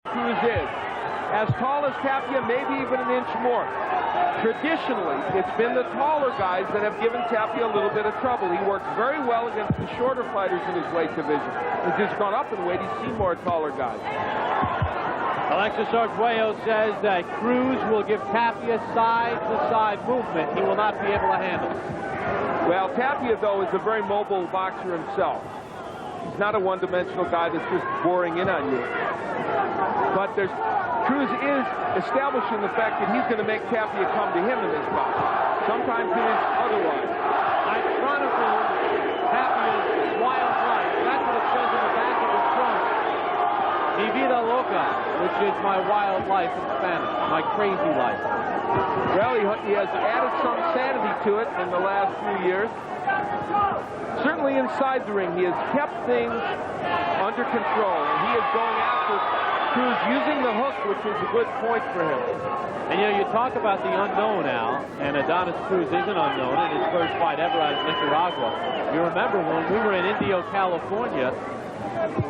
Cruz is. As tall as Tapia, maybe even an inch more. Traditionally, it's been the taller guys that have given Tapia a little bit of trouble. He works very well against the shorter fighters in his weight division. He's just gone up in weight. He's seen more taller guys. Alexis Arguello says that Cruz will give Tapia side-to-side movement he will not be able to handle. Well, Tapia, though, is a very mobile boxer himself. He's not a one-dimensional guy that's just boring in on you. But Cruz is establishing the fact that he's going to make Tapia come to him in this bout. Sometimes it is otherwise. I chronicle Tapia's wild life. That's what it says in the back of his trunk. Mi vida loca, which is my wild life in Spanish, my crazy life. Well, he has added some sanity to it in the last few years. Certainly inside the ring, he has kept things under control, and he is going after Cruz using the hook, which is a good point for him. And you know, you talk about the unknown, Al, and Adonis Cruz isn't unknown in his first fight ever out of Nicaragua. You remember when we were in Indio, California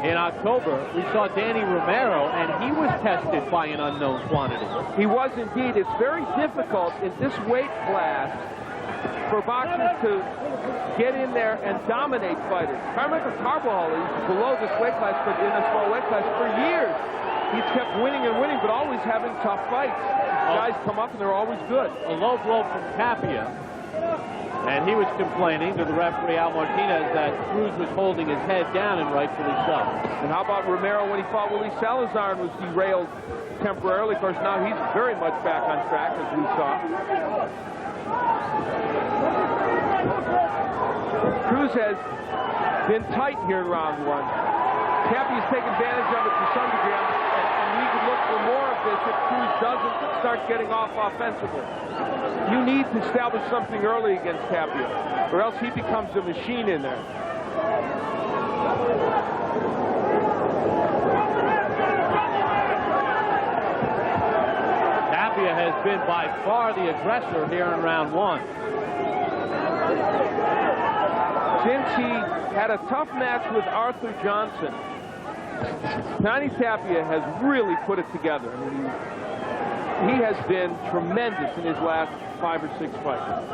in October, we saw Danny Romero, and he was tested by an unknown quantity. He was indeed. It's very difficult in this weight class for boxers to get in there and dominate fighters. Carmichael Carbajal is below this weight class, but in a small weight class for years. He's kept winning and winning, but always having tough fights. Guys come up and they're always good. A low blow from Tapia, and he was complaining to the referee Al Martinez that Cruz was holding his head down, and rightfully so. And how about Romero when he fought Willie Salazar and was derailed temporarily? Of course, now he's very much back on track, as we saw. Cruz has been tight here in round one. Tapia's taken advantage of it to some degree, and we can look for more of this if Cruz doesn't start getting off offensively. You need to establish something early against Tapia, or else he becomes a machine in there. Tapia has been by far the aggressor here in round one. Since he had a tough match with Arthur Johnson, Johnny Tapia has really put it together. I mean, he has been tremendous in his last 5 or 6 fights.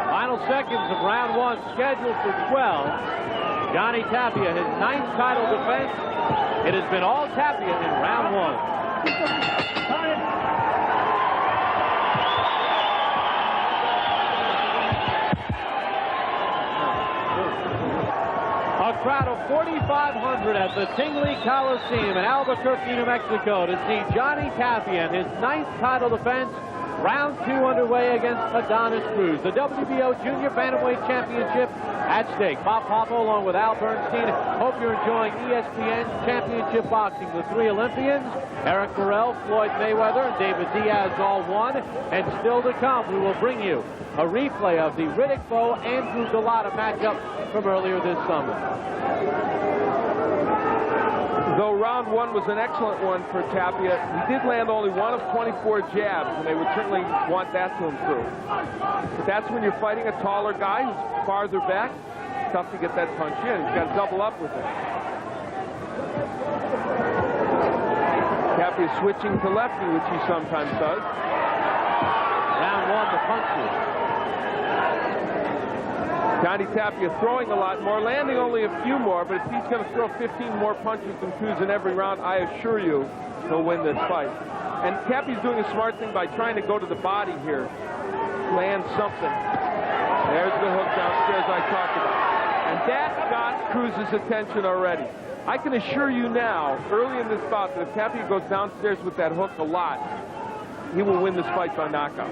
Final seconds of round one, scheduled for 12. Johnny Tapia, his 9th title defense. It has been all Tapia in round one. A crowd of 4,500 at the Tingley Coliseum in Albuquerque, New Mexico to see Johnny Tapia and his 9th title defense. Round 2 underway against Adonis Cruz. The WBO Junior Bantamweight Championship at stake. Bob Papa along with Al Bernstein. Hope you're enjoying ESPN Championship Boxing. The 3 Olympians, Eric Morrell, Floyd Mayweather, and David Diaz all won. And still to come, we will bring you a replay of the Riddick-Bowe-Andrew Galata matchup from earlier this summer. Though round one was an excellent one for Tapia, he did land only 1 of 24 jabs, and they would certainly want that to improve. But that's when you're fighting a taller guy who's farther back. It's tough to get that punch in. He's got to double up with it. Tapia switching to lefty, which he sometimes does. Round one, the punches. Johnny Tapia throwing a lot more, landing only a few more, but if he's going to throw 15 more punches than Cruz in every round, I assure you he'll win this fight. And Tapia's doing a smart thing by trying to go to the body here, land something. There's the hook downstairs I talked about. And that got Cruz's attention already. I can assure you now, early in this bout, that if Tapia goes downstairs with that hook a lot, he will win this fight by knockout.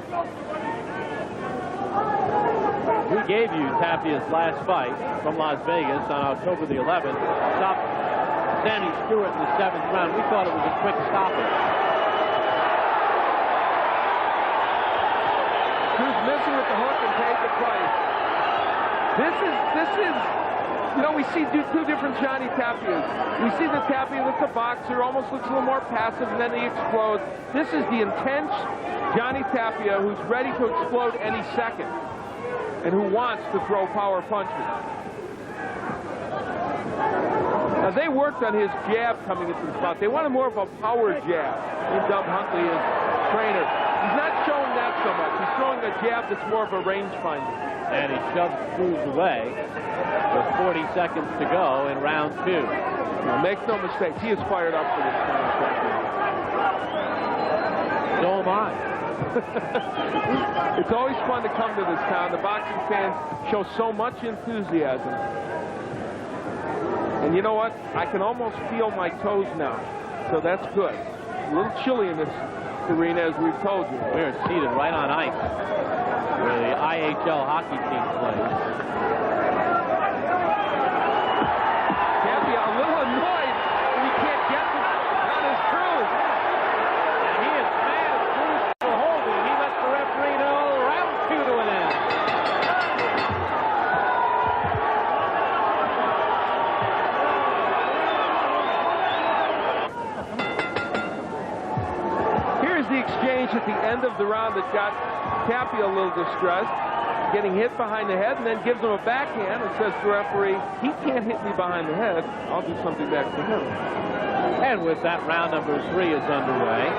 We gave you Tapia's last fight from Las Vegas on October the 11th. Stopped Sammy Stewart in the 7th round. We thought it was a quick stoppage. Cruz missing with the hook and paid the price. This is, you know, we see two different Johnny Tapias. We see the Tapia that's a boxer, almost looks a little more passive, and then he explodes. This is the intense Johnny Tapia who's ready to explode any second, and who wants to throw power punches. Now, they worked on his jab coming into the spot. They wanted more of a power jab in Dub Huntley, his trainer. He's not showing that so much. He's throwing a jab that's more of a rangefinder. And he shoves Cruz away with 40 seconds to go in round 2. Now, make no mistake, he is fired up for this contest. So am I. It's always fun to come to this town. The boxing fans show so much enthusiasm. And you know what? I can almost feel my toes now. So that's good. A little chilly in this arena, as we've told you. We're seated right on ice where the IHL hockey team plays. Tapia a little annoyed when he can't get to Adonis Cruz. And he is mad at Cruz for holding. He lets the referee know round 2 to an end. Here's the exchange at the end of the round that got Tapia a little distressed, getting hit behind the head, and then gives him a backhand and says to the referee, he can't hit me behind the head. I'll do something back to him. And with that, round number 3 is underway.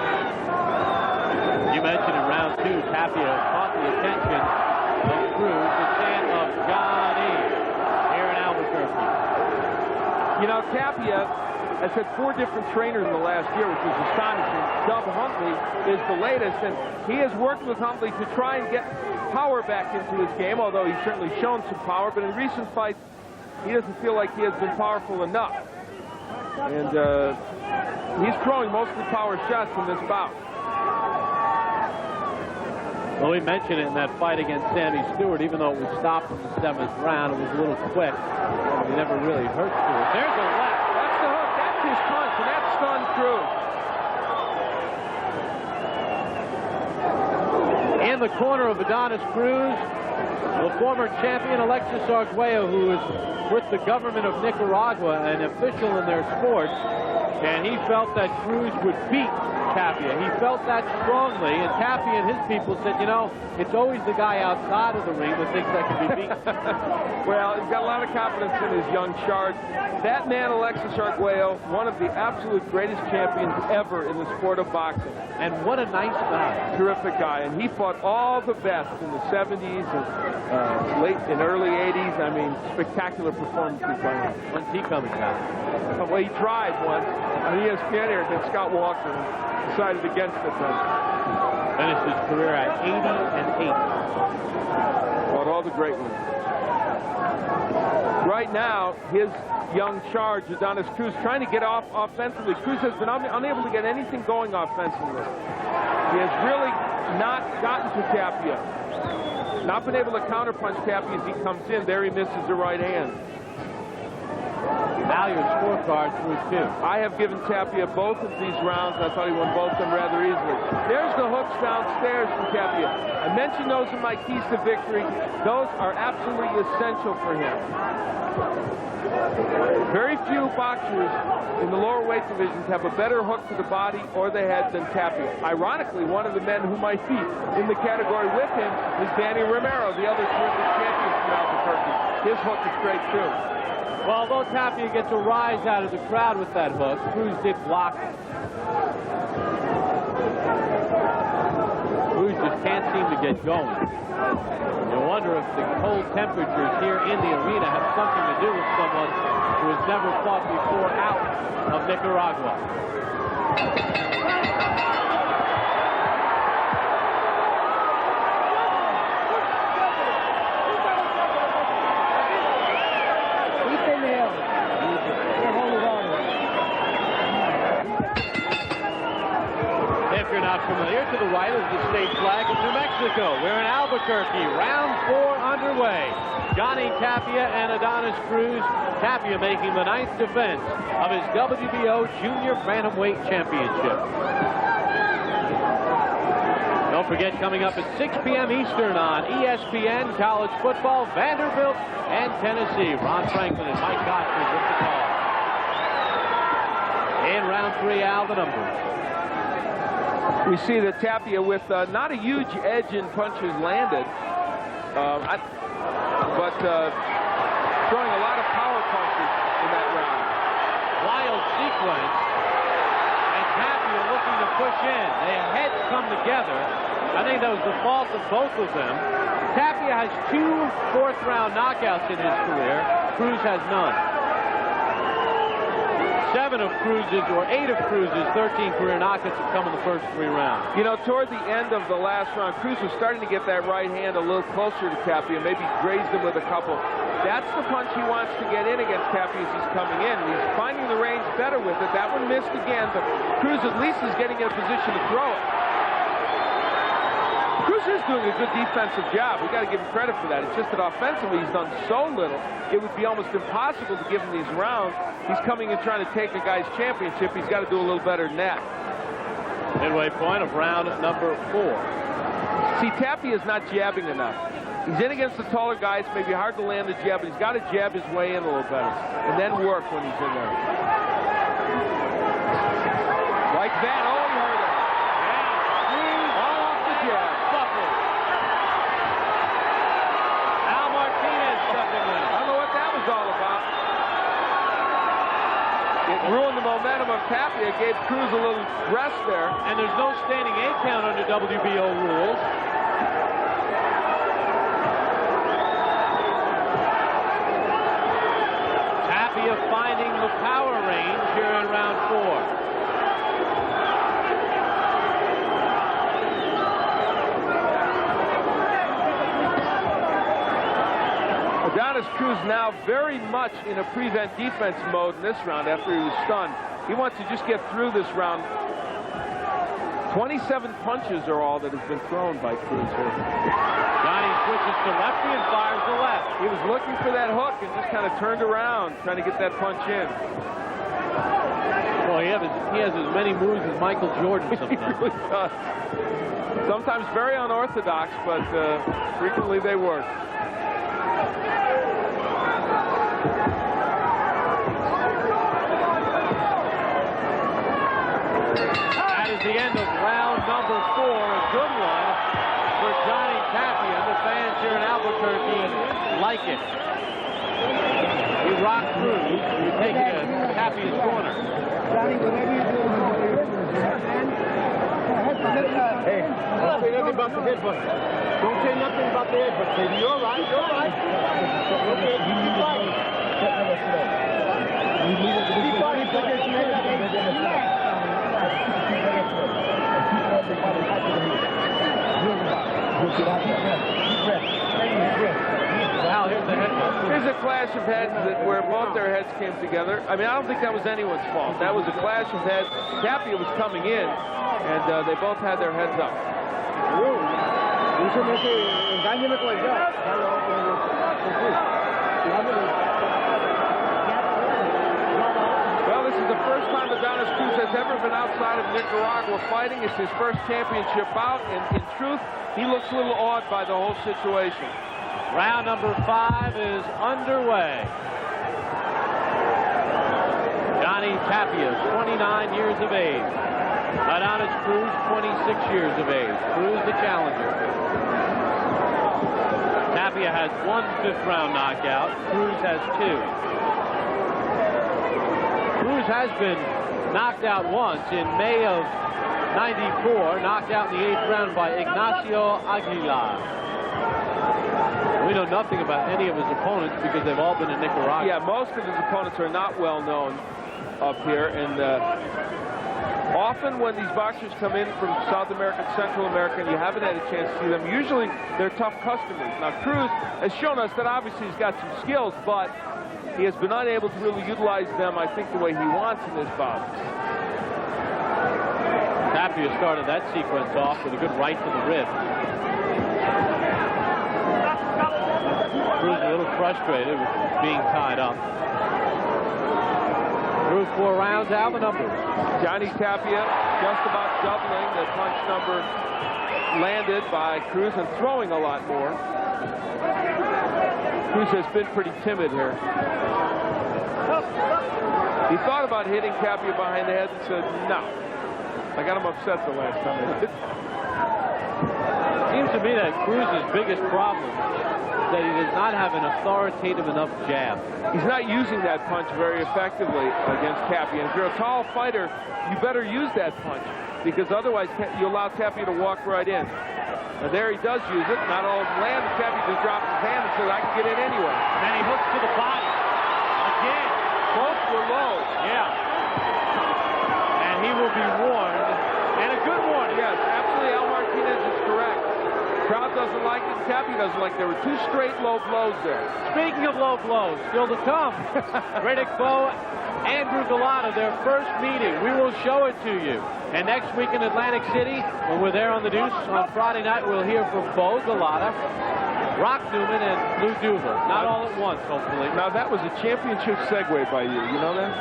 You mentioned in round 2, Tapia caught the attention of Cruz, the fan of Johnny here in Albuquerque. You know, Tapia has had 4 different trainers in the last year, which is astonishing. Dub Huntley is the latest, and he has worked with Huntley to try and get power back into his game, although he's certainly shown some power, but in recent fights, he doesn't feel like he has been powerful enough. And he's throwing mostly power shots in this bout. Well, we mentioned it in that fight against Sammy Stewart, even though it was stopped in the 7th round, it was a little quick. He never really hurt Stewart. There's a left. That's the hook. That's his punch, and that stunned Cruz. In the corner of Adonis Cruz, the former champion Alexis Arguello, who is with the government of Nicaragua, an official in their sports, and he felt that Cruz would beat Tapia. He felt that strongly, and Tapia and his people said, you know, it's always the guy outside of the ring that thinks that can be beaten. Well, he's got a lot of confidence in his young charge. That man, Alexis Arguello, one of the absolute greatest champions ever in the sport of boxing. And what a nice guy. Terrific guy. And he fought all the best in the 70s and late and early 80s. I mean, spectacular performances by him. When's he coming back? Well, he tried once on ESPN here against Scott Walker and decided against it then. Finished his career at 80-8. Fought all the great ones. Right now, his young charge, Adonis Cruz, trying to get off offensively. Cruz has been unable to get anything going offensively. He has really not gotten to Tapia. Not been able to counterpunch Tapia as he comes in. There he misses the right hand. Valued scorecard through 2. I have given Tapia both of these rounds. I thought he won both of them rather easily. There's the hooks downstairs from Tapia. I mentioned those in my keys to victory. Those are absolutely essential for him. Very few boxers in the lower weight divisions have a better hook to the body or the head than Tapia. Ironically, one of the men who might be in the category with him is Danny Romero, the other terrific champion from Albuquerque. His hook is great, too. Well, although Tapia gets a rise out of the crowd with that hook, Cruz did block it. Cruz just can't seem to get going. You wonder if the cold temperatures here in the arena have something to do with someone who has never fought before out of Nicaragua. If you're not familiar, to the right is the state flag of New Mexico. We're in Albuquerque, round 4 underway. Johnny Tapia and Adonis Cruz. Tapia making the 9th defense of his WBO Junior Bantamweight Championship. Don't forget, coming up at 6 p.m. Eastern on ESPN, college football, Vanderbilt and Tennessee. Ron Franklin and Mike Gotcher with the call. In round 3, Al, the numbers. We see that Tapia with not a huge edge in punches landed, but throwing a lot of power punches in that round. aerial sequence. And Tapia looking to push in. Their heads come together. I think that was the fault of both of them. Tapia has 2 fourth-round knockouts in his career. Cruz has none. 7 of Cruz's, or 8 of Cruz's 13 career knockouts have come in the first 3 rounds. You know, toward the end of the last round, Cruz was starting to get that right hand a little closer to Tapia, maybe grazed him with a couple. That's the punch he wants to get in against Tapia as he's coming in. He's finding the range better with it. That one missed again, but Cruz at least is getting in a position to throw it. Cruz is doing a good defensive job. We've got to give him credit for that. It's just that offensively he's done so little, it would be almost impossible to give him these rounds. He's coming and trying to take a guy's championship. He's got to do a little better than that. Midway point of round number 4. See, Tapia is not jabbing enough. He's in against the taller guys. It's maybe hard to land the jab, but he's got to jab his way in a little better and then work when he's in there. Like that. Oh, he hurt him. Yeah. All off the jab. Buckled. Al Martinez stepping in. I don't know what that was all about. It ruined the momentum of Tapia. Gave Cruz a little rest there. And there's no standing 8 count under WBO rules. Tapia finding the power range here in round 4. Adonis Cruz now very much in a prevent defense mode in this round after he was stunned. He wants to just get through this round. 27 punches are all that has been thrown by Cruz here. Johnny switches to lefty and fires the left. He was looking for that hook and just kind of turned around trying to get that punch in. Well, he has as many moves as Michael Jordan sometimes. He really does. Sometimes very unorthodox, but frequently they work. That is the end of round number 4. A good one for Johnny Tapia. The fans here in Albuquerque like it. You rock Cruz. You take it to Tapia's corner. Johnny, whatever you do, hey, don't say nothing about the headbutt. Don't say nothing about the headbutt, baby. You're all right. You're all right. Okay, you keep fighting. Keep fighting, put your head up. Wow, here's the headbutt. Here's a clash of heads where both their heads came together. I mean, I don't think that was anyone's fault. That was a clash of heads. Tapia was coming in, and they both had their heads up. Well, this is the first time Adonis Cruz has ever been outside of Nicaragua fighting. It's his first championship bout, and in truth, he looks a little awed by the whole situation. Round number 5 is underway. Johnny Tapia, 29 years of age. Adonis Cruz, 26 years of age. Cruz the challenger. Tapia has 1 fifth-round knockout. Cruz has 2. Cruz has been knocked out once in May of '94, knocked out in the 8th round by Ignacio Aguilar. We know nothing about any of his opponents because they've all been in Nicaragua. Yeah, most of his opponents are not well known up here, and often when these boxers come in from South America and Central America and you haven't had a chance to see them, usually they're tough customers. Now, Cruz has shown us that obviously he's got some skills, but he has been unable to really utilize them, I think, the way he wants in this bout. Tapia started that sequence off with a good right to the rib. Cruz a little frustrated with being tied up. Through 4 rounds, out the numbers. Johnny Tapia just about doubling the punch number landed by Cruz and throwing a lot more. Cruz has been pretty timid here. He thought about hitting Tapia behind the head and said, no. I got him upset the last time I did. Seems to me that Cruz's biggest problem that he does not have an authoritative enough jab. He's not using that punch very effectively against Tapia. And if you're a tall fighter, you better use that punch, because otherwise you allow Tapia to walk right in. And there he does use it. Not all of them land. Tapia just drops his hand and says, I can get in anyway. And then he hooks to the body. Again. Both were low. Yeah. And he will be warned. And a good warning. Yes, absolutely. Al Martinez is correct. Crowd doesn't like it. Tapia doesn't like it. There were 2 straight low blows there. Speaking of low blows, still to come. Riddick Bowe, Andrew Galata, their first meeting. We will show it to you. And next week in Atlantic City, when we're there on the Deuce on Friday night, we'll hear from Bowe, Galata, Rock Newman, and Lou Duva. Not all at once, hopefully. Now, that was a championship segue by you. You know that?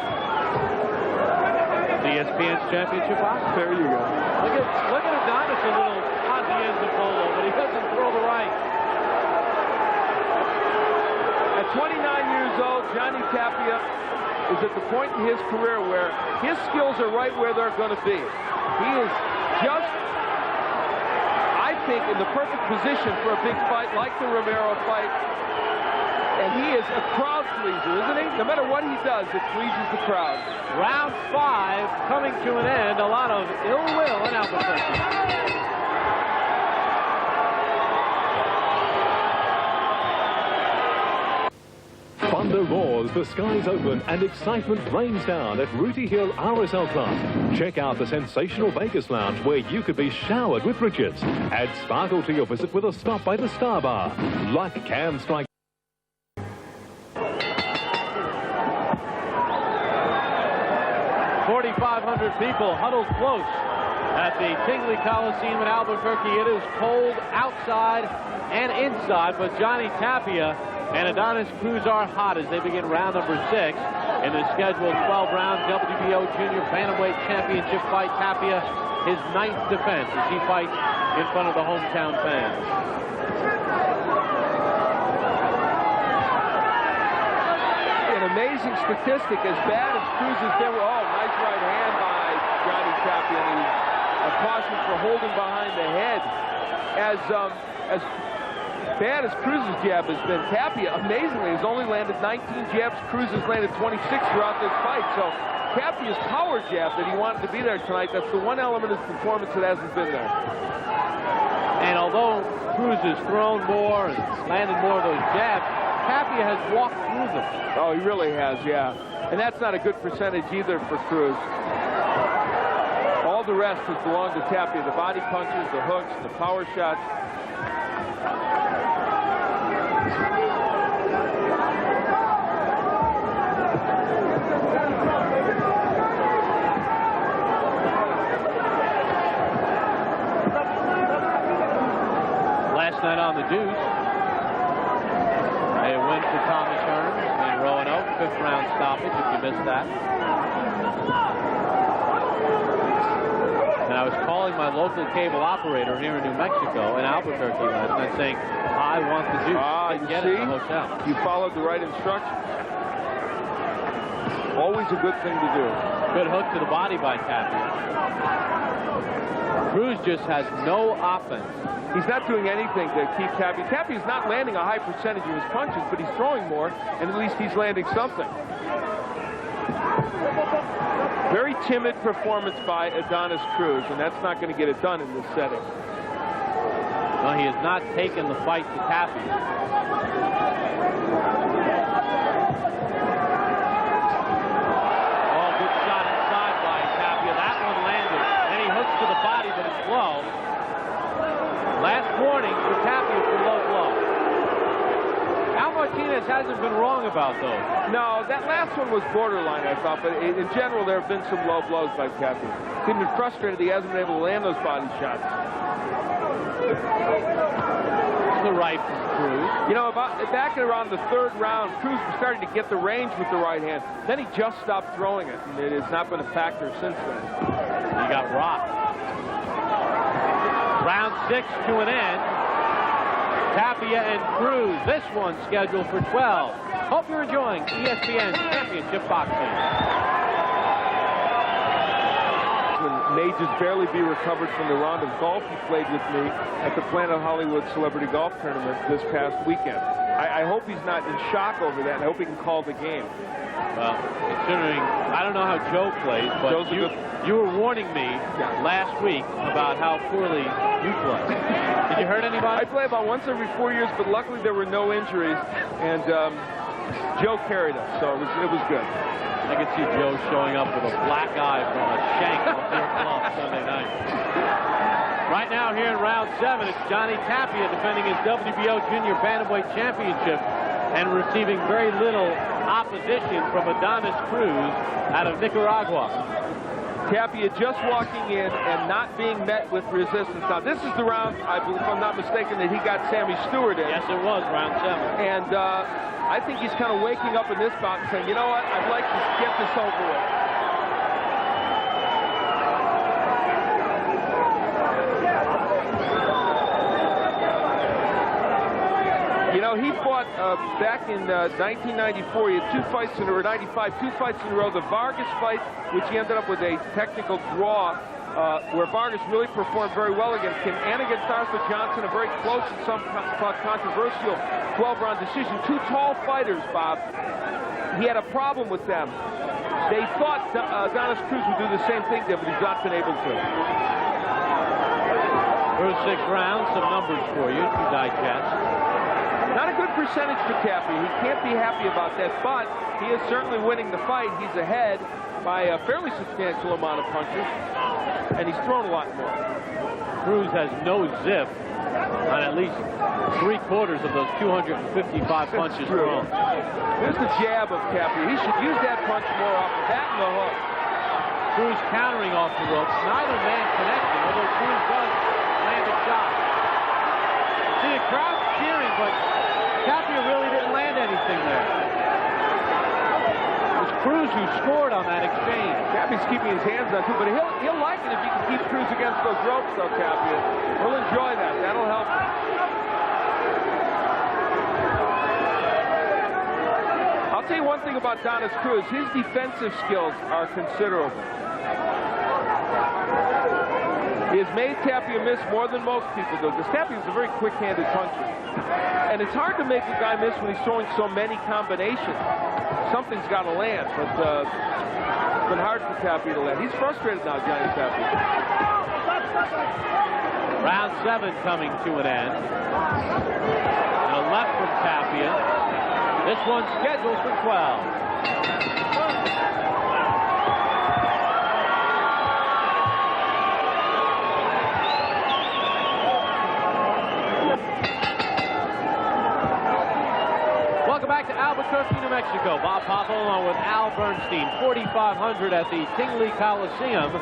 The ESPN's championship box? There you go. Look at Adonis a little on the end of polo, but he doesn't throw the right. At 29 years old, Johnny Tapia is at the point in his career where his skills are right where they're going to be. He is just, I think, in the perfect position for a big fight like the Romero fight. And he is a crowd pleaser, isn't he? No matter what he does, it pleases the crowd. Round 5 coming to an end. A lot of ill will in Albuquerque. Thunder roars, the skies open, and excitement rains down at Rooty Hill RSL Club. Check out the sensational Vegas Lounge, where you could be showered with riches. Add sparkle to your visit with a stop by the Star Bar. Luck can strike. 4,500 people huddled close at the Tingley Coliseum in Albuquerque. It is cold outside and inside, but Johnny Tapia and Adonis Cruz are hot as they begin round number 6 in the scheduled 12-round WBO Junior Bantamweight Championship fight. Tapia, his 9th defense as he fights in front of the hometown fans. An amazing statistic, as bad as Cruz has been. Oh, nice right hand by Johnny Tapia. And a caution for holding behind the head. As bad as Cruz's jab has been, Tapia, amazingly, has only landed 19 jabs. Cruz has landed 26 throughout this fight. So Tapia's power jab that he wanted to be there tonight, that's the one element of his performance that hasn't been there. And although Cruz has thrown more and landed more of those jabs, Tapia has walked through them. Oh, he really has, yeah. And that's not a good percentage either for Cruz. All the rest has belonged to Tapia. The body punches, the hooks, the power shots. Last night on the Deuce, a win for Thomas Hearns in Roanoke, 5th round stoppage if you missed that. And I was calling my local cable operator here in New Mexico in Albuquerque last night saying, I want the Deuce. You get see? it in the hotel. You followed the right instructions. Always a good thing to do. Good hook to the body by Tapia. Cruz just has no offense. He's not doing anything to keep Tapia. Tapia's not landing a high percentage of his punches, but he's throwing more, and at least he's landing something. Very timid performance by Adonis Cruz, and that's not going to get it done in this setting. No, he has not taken the fight to Tapia. Oh, good shot inside by Tapia. That one landed, and he hooks to the body, but it's low. Last warning for Tapia for low blow. Al Martinez hasn't been wrong about those. No, that last one was borderline, I thought, but in general, there have been some low blows by Tapia. He's been frustrated he hasn't been able to land those body shots. The right from Cruz. You know, back around the 3rd round, Cruz was starting to get the range with the right hand. Then he just stopped throwing it, and it has not been a factor since then. He got rocked. Round 6 to an end. Tapia and Cruz. This one scheduled for 12. Hope you're enjoying ESPN's Championship Boxing. may just barely be recovered from the round of golf he played with me at the Planet Hollywood Celebrity Golf Tournament this past weekend. I hope he's not in shock over that, and I hope he can call the game. Well, considering, I don't know how Joe plays, but you were warning me last week about how poorly you play. Did you hurt anybody? I play about once every 4 years, but luckily there were no injuries, and Joe carried us, so it was good. I could see Joe showing up with a black eye from a shank on Deer Bluff Sunday night. Right now here in round 7, it's Johnny Tapia defending his WBO Junior Bantamweight Championship and receiving very little opposition from Adonis Cruz out of Nicaragua. Tapia just walking in and not being met with resistance. Now, this is the round, I believe, if I'm not mistaken, that he got Sammy Stewart in. Yes, it was round 7. And I think he's kind of waking up in this bout and saying, you know what, I'd like to get this over with. You know, he fought back in 1994. He had 2 fights in a row, 95, 2 fights in a row. The Vargas fight, which he ended up with a technical draw, where Vargas really performed very well against him, and against Arthur Johnson, a very close and some controversial 12-round decision. 2 tall fighters, Bob. He had a problem with them. They thought Adonis Cruz would do the same thing to him, but he's not been able to. First 6 rounds, some numbers for you to digest. Not a good percentage for Tapia. He can't be happy about that, but he is certainly winning the fight. He's ahead by a fairly substantial amount of punches, and he's thrown a lot more. Cruz has no zip on at least 3/4 of those 255 punches thrown. There's the jab of Tapia. He should use that punch more often. That and the hook. Cruz countering off the ropes. Neither man connecting, although Cruz does land a shot. See, the crowd's cheering, but Tapia really didn't land anything there. It was Cruz who scored on that exchange. Tapia's keeping his hands on too, but he'll like it if he can keep Cruz against those ropes, though, Tapia. He'll enjoy that. That'll help him. I'll tell you one thing about Adonis Cruz. His defensive skills are considerable. He has made Tapia miss more than most people do, because Tapia is a very quick-handed puncher. And it's hard to make a guy miss when he's throwing so many combinations. Something's got to land, but it's been hard for Tapia to land. He's frustrated now, Johnny Tapia. Round 7 coming to an end. And a left from Tapia. This one's scheduled for 12. Welcome back to Albuquerque, New Mexico. Bob Papa along with Al Bernstein, 4,500 at the Tingley Coliseum.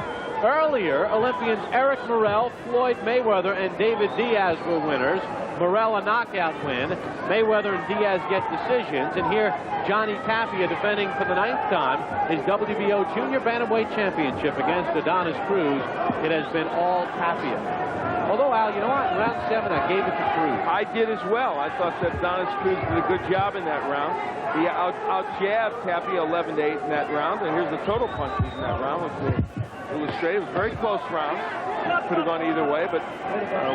Earlier, Olympians Eric Morrell, Floyd Mayweather, and David Diaz were winners. Morrell a knockout win. Mayweather and Diaz get decisions. And here, Johnny Tapia defending for the 9th time his WBO Junior Bantamweight Championship against Adonis Cruz. It has been all Tapia. Although, Al, you know what? In round 7, I gave it to Cruz. I did as well. I thought that Adonis Cruz did a good job in that round. He out-jabbed Tapia 11-8 in that round. And here's the total punches in that round. Let's illustrate. It was a very close round. Could have gone either way, but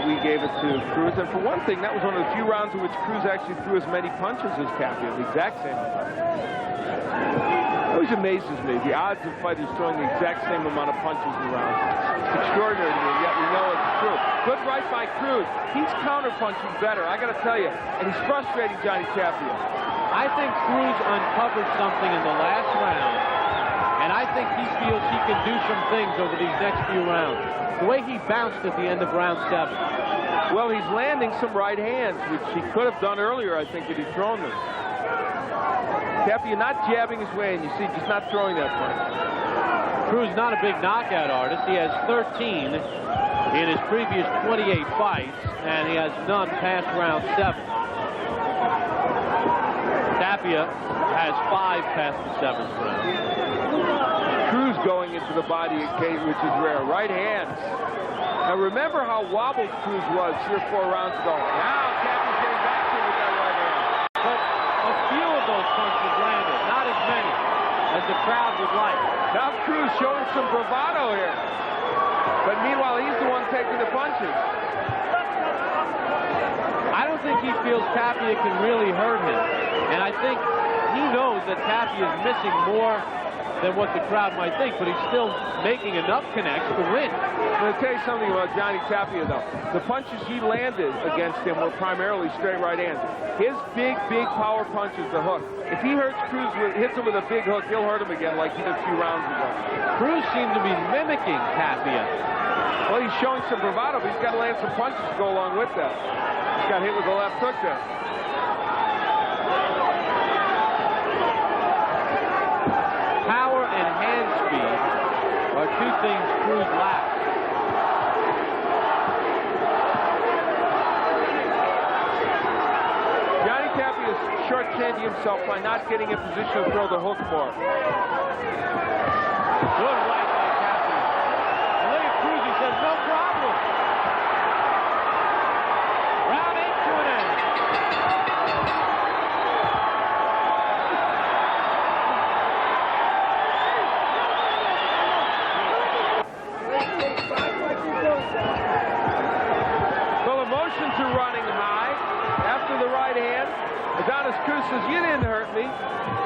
we gave it to Cruz. And for one thing, that was one of the few rounds in which Cruz actually threw as many punches as Tapia, the exact same amount. It always amazes me, the odds of fighters throwing the exact same amount of punches in rounds. It's extraordinary to me, yet we know it's true. Good right by Cruz. He's counter-punching better, I got to tell you. And he's frustrating Johnny Tapia. I think Cruz uncovered something in the last round, and I think he feels he can do some things over these next few rounds. The way he bounced at the end of round 7. Well, he's landing some right hands, which he could have done earlier, I think, if he'd thrown them. Tapia not jabbing his way in, you see, just not throwing that punch. Cruz not a big knockout artist. He has 13 in his previous 28 fights, and he has none past round 7. Tapia has 5 past the 7th round. Cruz going into the body of Kate, which is rare. Right hands. Now remember how wobbled Cruz was 3 or 4 rounds ago. Now Tapia's getting back to him with that right hand. But a few of those punches landed, not as many as the crowd would like. Now Cruz showing some bravado here. But meanwhile, he's the one taking the punches. I don't think he feels Tapia can really hurt him. And I think he knows that Tapia is missing more than what the crowd might think, but he's still making enough connects to win. I'm going to tell you something about Johnny Tapia, though. The punches he landed against him were primarily straight right hands. His big power punch is the hook. If he hits Cruz, hits him with a big hook, he'll hurt him again like he did a few rounds ago. Cruz seemed to be mimicking Tapia. Well, he's showing some bravado, but he's got to land some punches to go along with that. He's got hit with the left hook there. Power and hand speed are two things Cruz lacks. Johnny Tapia is short-changing himself by not getting in position to throw the hook more. Good right by Tapia. And look at Cruz, he says, no problem. Round 8 to an end. Well, emotions are running high after the right hand. Adonis Cruz says, you didn't hurt me.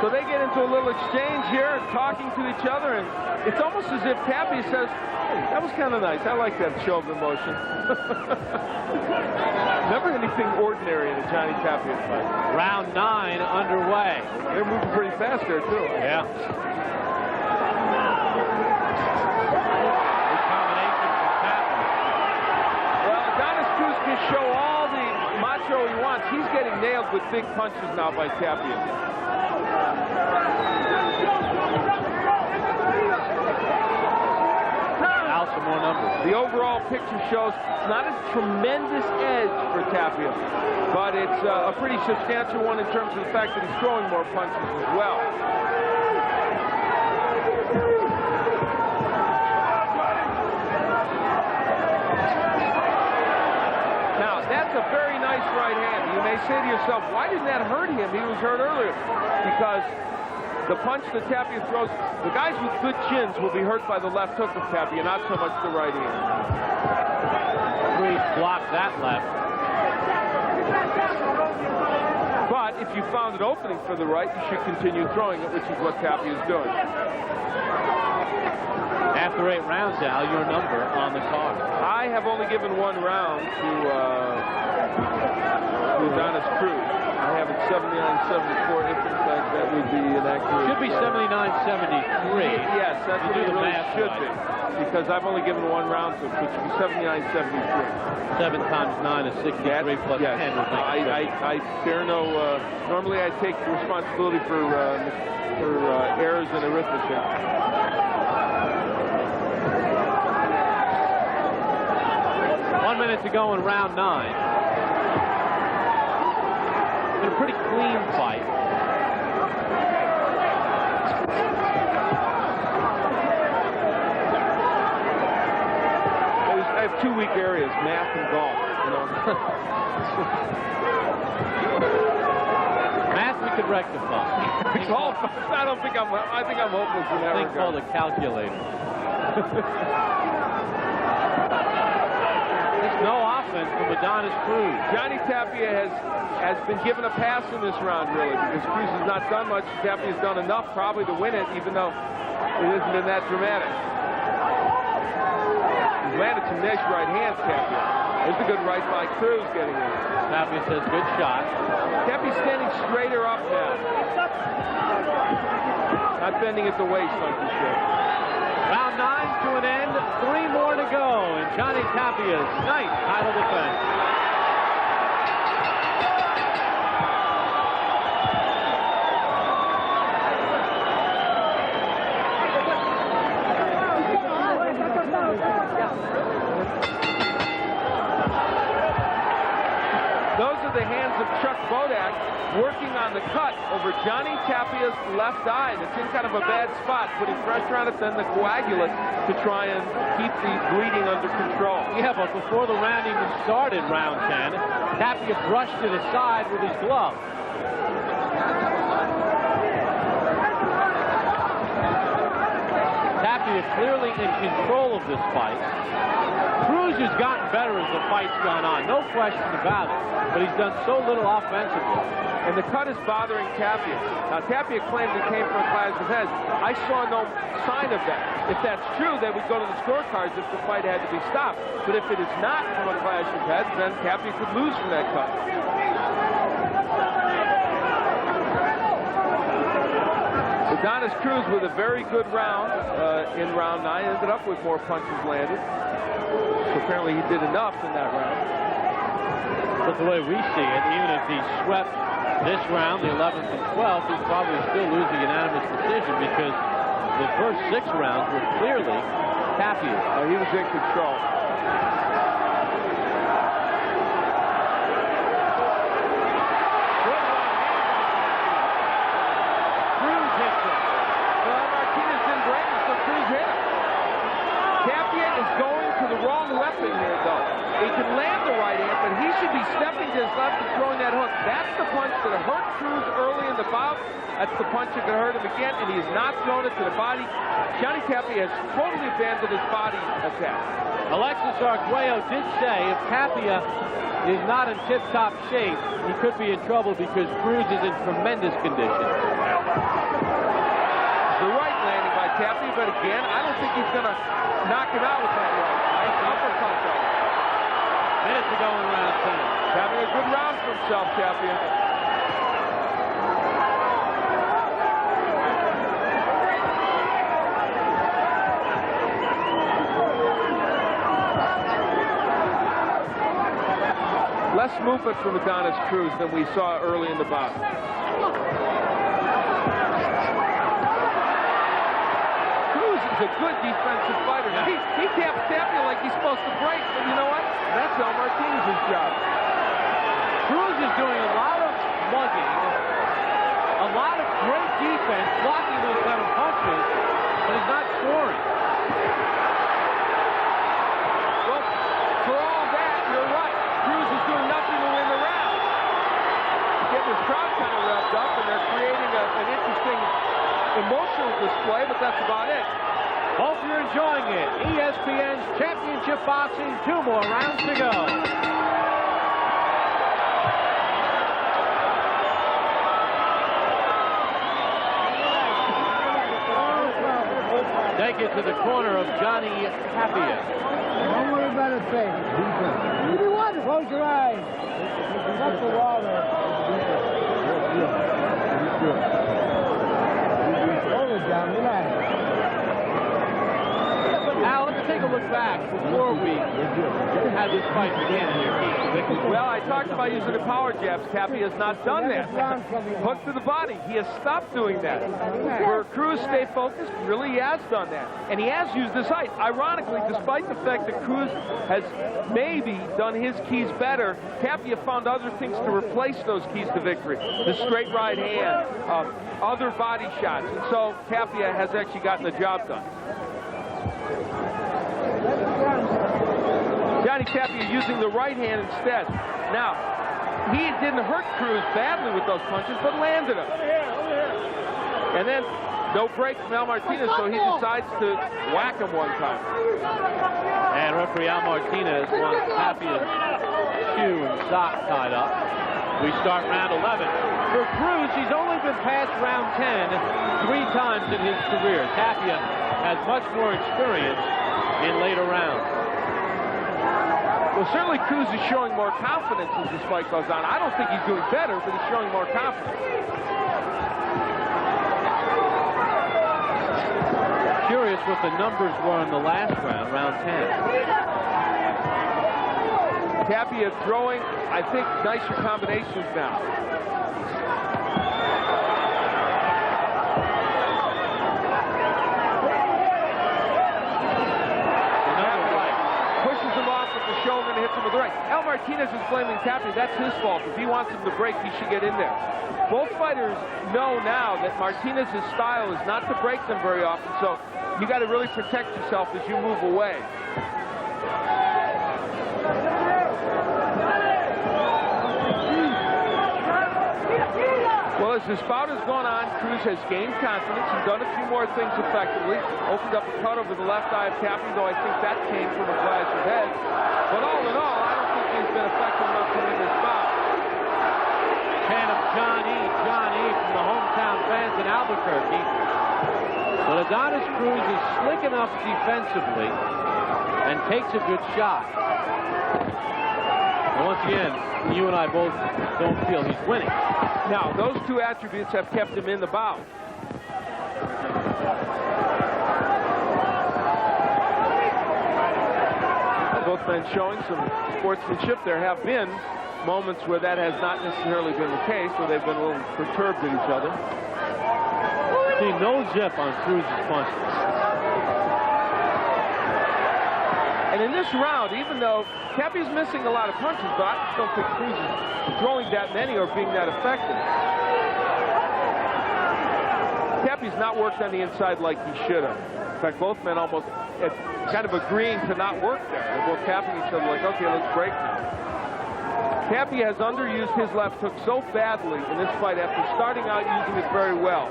So they get into a little exchange here, talking to each other, and it's almost as if Tapia says, hey, that was kind of nice. I like that show of emotion. Never anything ordinary in a Johnny Tapia fight. Round 9 underway. They're moving pretty fast there, too. Yeah. Good combination from Tapia. Well, Adonis Cruz can show all the macho he wants. He's getting nailed with big punches now by Tapia. Now some more numbers. The overall picture shows it's not a tremendous edge for Tapia, but it's a pretty substantial one in terms of the fact that he's throwing more punches as well. Now, that's a very nice right hand. You may say to yourself, why didn't that hurt him? He was hurt earlier. Because the punch that Tapia throws, the guys with good chins will be hurt by the left hook of Tapia, not so much the right hand. Cruz blocked that left. But if you found an opening for the right, you should continue throwing it, which is what Tapia is doing. After 8 rounds, Al, your number on the card. I have only given 1 round to Adonis Cruz. I have it 79-74. If in fact that would be an accurate. Should be 79-73. Yes, that's what it really should right. be. Because I've only given 1 round to it, which would be 79-73. 7 times 9 is 63 plus yes. 10 would make I there are no. Normally, I take responsibility for errors in arithmetic. One minute to go in round 9. Been a pretty clean fight. I have 2 weak areas: math and golf. You know. Math we could rectify. Golf. I think I'm hopeless in that Thing regard. called a calculator. No offense from Adonis Cruz. Johnny Tapia has been given a pass in this round, really, because Cruz has not done much. Tapia's done enough probably to win it, even though it hasn't been that dramatic. He's landed some nice right hands, Tapia. There's a good right by Cruz getting in. Tapia says good shot. Tapia's standing straighter up now. Not bending at the waist like he should. Round 9 to an end. 3 more to go in Johnny Tapia's ninth title defense. Those are the hands of Chuck Bodak working on the cut over Johnny Tapia's left eye. And it's in kind of a bad spot, putting pressure on it, then the coagulant to try and keep the bleeding under control. Yeah, but before the round even started, round 10, Tapia brushed it aside with his glove. Tapia clearly in control of this fight. Cruz has gotten better as the fight's gone on, no question about it, but he's done so little offensively. And the cut is bothering Tapia. Now, Tapia claims it came from a clash of heads. I saw no sign of that. If that's true, they would go to the scorecards if the fight had to be stopped. But if it is not from a clash of heads, then Tapia could lose from that cut. Adonis Cruz with a very good round in round 9. Ended up with more punches landed. So apparently he did enough in that round. But the way we see it, even if he swept this round, the 11th and 12th, he'd probably still lose a unanimous decision because the first 6 rounds were clearly Tapia's. He was in control. Cruz hits him. Well, Martinez didn't break him, so Cruz hit him. Tapia is going to the wrong weapon here, though. He can land the right hand, but he should be stepping to his left and throwing that hook. That's the punch that hurt Cruz early in the bout. That's the punch that could hurt him again, and he has not thrown it to the body. Johnny Tapia has totally abandoned his body attack. Alexis Arguello did say if Tapia is not in tip-top shape, he could be in trouble because Cruz is in tremendous condition. The right landing by Tapia, but again, I don't think he's going to knock him out with that right. Nice uppercut, though. Minutes to go in round 10. Having a good round for himself, Tapia. Less movement from Adonis Cruz than we saw early in the bout. Cruz is a good defensive fighter. Now, he taps Tapia like he's supposed to break, but you know what? That's El Martinez's job. Cruz is doing a lot of lugging, a lot of great defense, blocking those kind of punches, but he's not scoring. Well, for all that, you're right. Cruz is doing nothing to win the round. Getting his crowd kind of revved up, and they're creating an interesting emotional display, but that's about it. Hope you're enjoying it. ESPN's Championship Boxing, 2 more rounds to go. Take it to the corner of Johnny Tapia. Don't worry about a thing. What do you want? Close your eyes. That's the water. Hold it down. Relax. Al, let's take a look back before we had this fight begin here. Well, I talked about using the power jabs. Tapia has not done that. Hook to the body. He has stopped doing that. Where Cruz stay focused, really he has done that. And he has used his height. Ironically, despite the fact that Cruz has maybe done his keys better, Tapia found other things to replace those keys to victory. The straight right hand, other body shots. And so Tapia has actually gotten the job done. Johnny Tapia using the right hand instead. Now, he didn't hurt Cruz badly with those punches, but landed them. And then no break from El Martinez, so he decides to whack him one time. And referee Al Martinez wants Tapia's shoe and sock tied up. We start round 11. For Cruz, he's only been past round 10 3 times in his career. Tapia has much more experience in later rounds. Well, certainly Cruz is showing more confidence as this fight goes on. I don't think he's doing better, but he's showing more confidence. Curious what the numbers were in the last round, round 10. Tapia throwing, I think, nicer combinations now. Shoulder and hits him with the right. El Martinez is blaming Tapia. That's his fault. If he wants him to break, he should get in there. Both fighters know now that Martinez's style is not to break them very often, so you got to really protect yourself as you move away. Well, as as this bout has gone on, Cruz has gained confidence and done a few more things effectively. Opened up a cut over the left eye of Tapia, though I think that came from a clash of heads. But all in all, I don't think he's been effective enough to win this bout. Chant of John E. from the hometown fans in Albuquerque. But Adonis Cruz is slick enough defensively and takes a good shot. And once again, you and I both don't feel he's winning. Now, those two attributes have kept him in the bout. Both men showing some sportsmanship. There have been moments where that has not necessarily been the case, where they've been a little perturbed at each other. See, no zip on Cruz's punches. And in this round, even though Tapia's missing a lot of punches, but I just don't think Cruz is throwing that many or being that effective. Tapia's not worked on the inside like he should have. In fact, both men almost kind of agreeing to not work there. They're both tapping each other like, okay, let's break now. Tapia has underused his left hook so badly in this fight after starting out using it very well.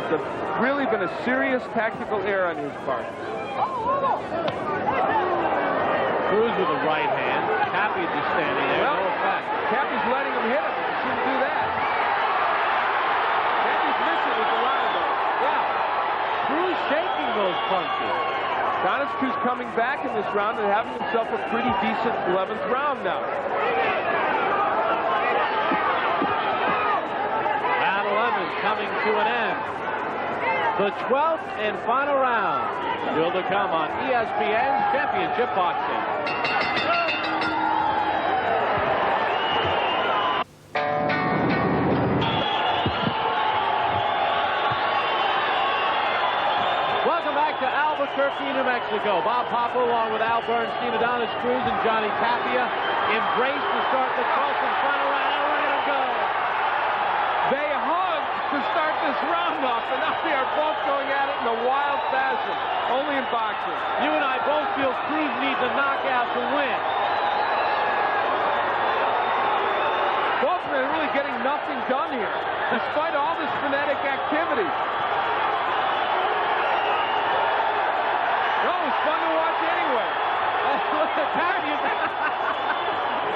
It's really been a serious tactical error on his part. Cruz with a right hand. Tapia just standing there. Well, no effect. Tapia's letting him hit him. He shouldn't do that. Tapia's missing with the round, though. Yeah. Cruz shaking those punches. Adonis Cruz coming back in this round and having himself a pretty decent 11th round now. Round 11 coming to an end. The 12th and final round. Still to come on ESPN's Championship Boxing. Welcome back to Albuquerque, New Mexico. Bob Papa along with Al Bernstein, Adonis Cruz, and Johnny Tapia embrace to start the 12th and final round. And we're going to go. They hug to start this round off, and now they are both going at it in a wild fashion. Only in boxing. You and I both feel Cruz needs a knockout to win. Both men are really getting nothing done here, despite all this frenetic activity. No, it's fun to watch anyway. Look at Tapia.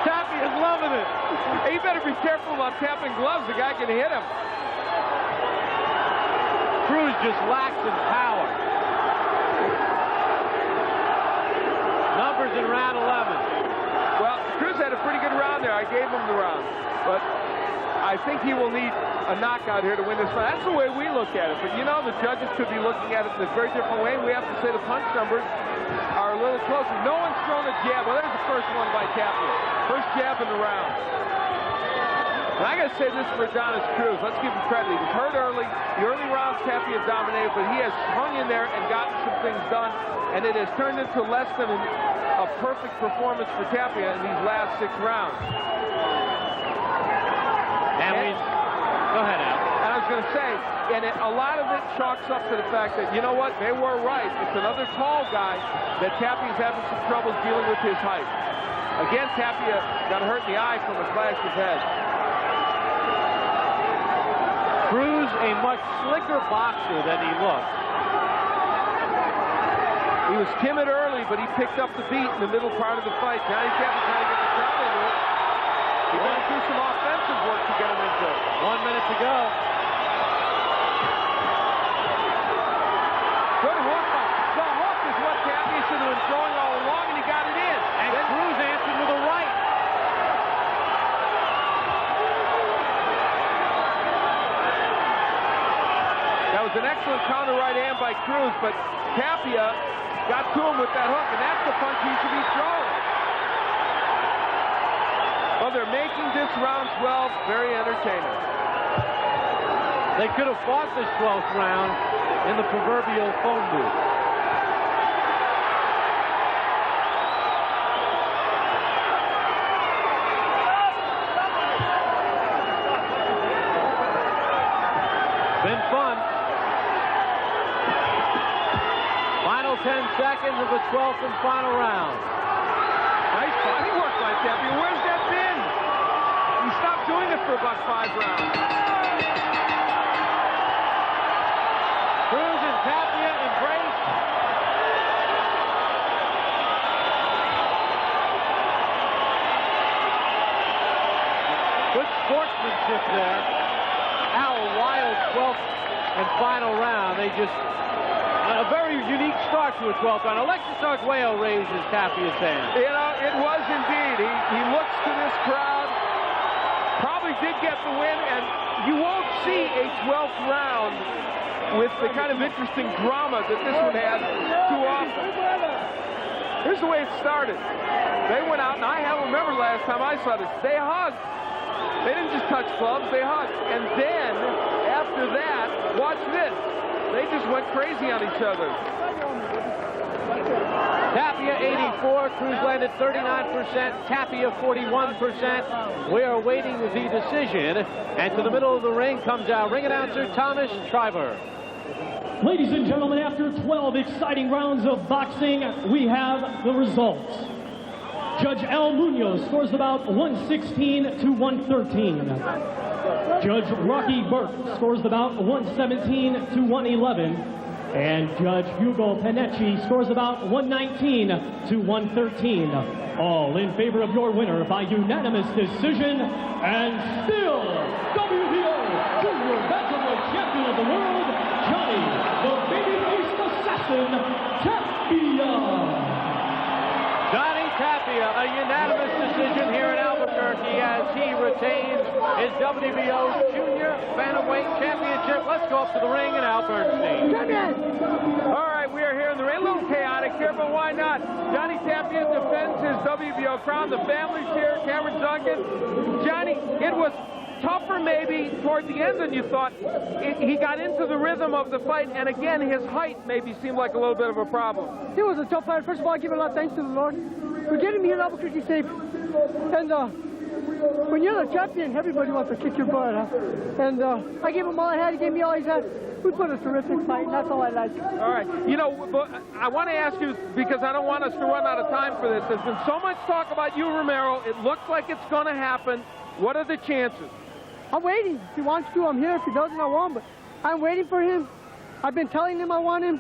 Tapia's loving it. He better be careful about tapping gloves. The guy can hit him. Cruz just lacks in power. Numbers in round 11. Well, Cruz had a pretty good round there. I gave him the round. But I think he will need a knockout here to win this fight. That's the way we look at it. But, you know, the judges could be looking at it in a very different way. We have to say the punch numbers are a little closer. No one's thrown a jab. Well, there's the first one by Tapia. First jab in the round. And I got to say this for Adonis Cruz. Let's give him credit. He was hurt early. The early rounds Tapia dominated, but he has hung in there and gotten some things done. And it has turned into less than a perfect performance for Tapia in these last 6 rounds. Go ahead, Al. And I was going to say, and a lot of it chalks up to the fact that, you know what, they were right. It's another tall guy that Tapia's having some troubles dealing with his height. Again, Tapia got hurt in the eye from a clash of heads. Cruz, a much slicker boxer than he looked. He was timid early, but he picked up the beat in the middle part of the fight. Johnny Tapia trying to get the crowd into it. He got to do some offensive work to get him into it. 1 minute to go. Good hook. The hook is what Tapia should have been throwing all along, and he got it in. And then Cruz answered with a right. That was an excellent counter right hand by Cruz, but Tapia got to him with that hook, and that's the punch he should be throwing. Well, they're making this round 12 very entertaining. They could have fought this 12th round in the proverbial phone booth. Been fun. Final 10 seconds of the 12th and final round. Nice body work by Tapia. Where's that been? He stopped doing it for about 5 rounds. Cruz and Tapia embrace. Good sportsmanship there. How a wild 12th and final round. They just, a very unique start to a 12th round. Alexis Arguello raises Tapia's hand. You know, it was indeed. He looks to this crowd, probably did get the win, and you won't see a 12th round with the kind of interesting drama that this one had too often. Here's the way it started. They went out, and I remember last time I saw this, they hugged. They didn't just touch gloves, they hugged. And then, after that, watch this. They just went crazy on each other. Tapia 84, Cruz landed 39%, Tapia 41%. We are waiting the decision. And to the middle of the ring comes our ring announcer, Thomas Schreiber. Ladies and gentlemen, after 12 exciting rounds of boxing, we have the results. Judge Al Munoz scores the bout 116 to 113. Judge Rocky Burke scores the bout 117 to 111. And Judge Hugo Panecci scores the bout 119 to 113. All in favor of your winner by unanimous decision, and still WBO Junior Bantamweight Champion of the World, Johnny the Babyface Assassin Tapia. Johnny Tapia, a unanimous decision here in Albuquerque as he retains his WBO Junior Bantamweight Championship. Let's go up to the ring in Al Bernstein. All right, we are here in the ring. A little chaotic here, but why not? Johnny Tapia defends his WBO crown. The family's here, Cameron Duncan. Johnny, it was tougher maybe toward the end than you thought. He got into the rhythm of the fight, and again, his height maybe seemed like a little bit of a problem. It was a tough fight. First of all, I give a lot of thanks to the Lord for getting me here in Albuquerque safe. And when you're the champion, everybody wants to kick your butt. And I gave him all I had. He gave me all he had. We put a terrific fight, and that's all I like. All right. You know, I want to ask you, because I don't want us to run out of time for this. There's been so much talk about you, Romero. It looks like it's going to happen. What are the chances? I'm waiting. If he wants to, I'm here. If he doesn't, I won't. But I'm waiting for him. I've been telling him I want him.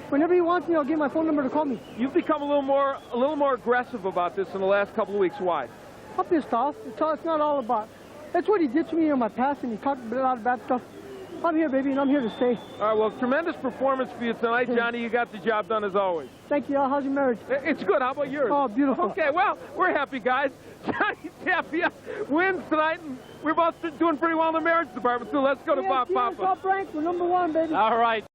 Whenever he wants me, I'll give my phone number to call me. You've become a little more aggressive about this in the last couple of weeks. Why? I'm pissed off. It's not all about. That's what he did to me in my past, and he talked a lot of bad stuff. I'm here, baby, and I'm here to stay. All right, well, tremendous performance for you tonight, Johnny. You got the job done as always. Thank you. How's your marriage? It's good. How about yours? Oh, beautiful. Okay, well, we're happy, guys. Johnny Tapia wins tonight, and we're both doing pretty well in the marriage department, so let's go to Bob Papa. Top rank, we're #1, baby. All right,